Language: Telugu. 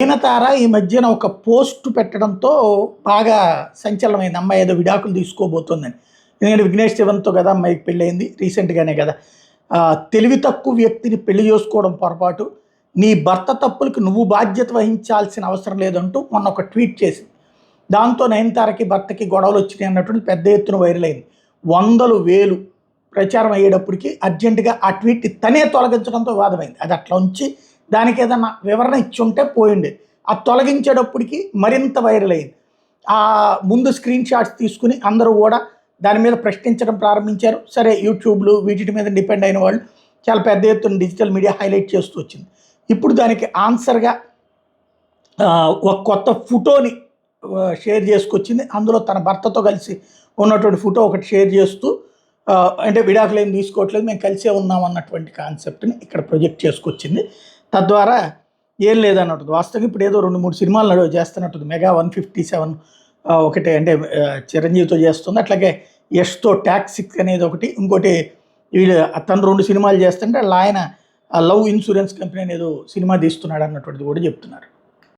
ఈనతార ఈ మధ్యన ఒక పోస్ట్ పెట్టడంతో బాగా సంచలనమైంది. అమ్మాయి ఏదో విడాకులు తీసుకోబోతోందని. ఎందుకంటే విఘ్నేష్ శివన్తో కదా అమ్మాయికి పెళ్ళయింది, రీసెంట్గానే కదా. తెలివి తక్కువ వ్యక్తిని పెళ్లి చేసుకోవడం పొరపాటు, నీ భర్త తప్పులకి నువ్వు బాధ్యత వహించాల్సిన అవసరం లేదంటూ మొన్న ఒక ట్వీట్ చేసింది. దాంతో నయనతారకి భర్తకి గొడవలు వచ్చినాయి అన్నటువంటి పెద్ద ఎత్తున వైరల్ అయింది. 100,000 ప్రచారం అయ్యేటప్పటికి అర్జెంటుగా ఆ ట్వీట్ తనే తొలగించడంతో వివాదమైంది. అది అట్లా ఉంచి దానికి ఏదన్నా వివరణ ఇచ్చి ఉంటే పోయిండే. ఆ తొలగించేటప్పటికి మరింత వైరల్ అయింది. ఆ ముందు స్క్రీన్ షాట్స్ తీసుకుని అందరూ కూడా దాని మీద ప్రశ్నించడం ప్రారంభించారు. సరే, యూట్యూబ్లు వీటి మీద డిపెండ్ అయిన వాళ్ళు చాలా పెద్ద ఎత్తున డిజిటల్ మీడియా హైలైట్ చేస్తూ వచ్చింది. ఇప్పుడు దానికి ఆన్సర్గా ఒక కొత్త ఫోటోని షేర్ చేసుకొచ్చింది. అందులో తన భర్తతో కలిసి ఉన్నటువంటి ఫోటో ఒకటి షేర్ చేస్తూ అంటే విడాకులు ఏం తీసుకోవట్లేదు, మేము కలిసే ఉన్నాం అన్నటువంటి కాన్సెప్ట్ని ఇక్కడ ప్రొజెక్ట్ చేసుకొచ్చింది. తద్వారా ఏం లేదన్నట్టు వాస్తవంగా ఇప్పుడు ఏదో 2-3 సినిమాలు చేస్తున్నట్టుంది. మెగా 157 ఒకటి అంటే చిరంజీవితో చేస్తుంది, అట్లాగే యష్తో టాక్సిక్ అనేది ఒకటి, ఇంకోటి వీడు తను 2 సినిమాలు చేస్తుంటే ఆయన లవ్ ఇన్సూరెన్స్ కంపెనీ అనేది ఏదో సినిమా తీస్తున్నాడు అన్నటువంటిది కూడా చెప్తున్నారు.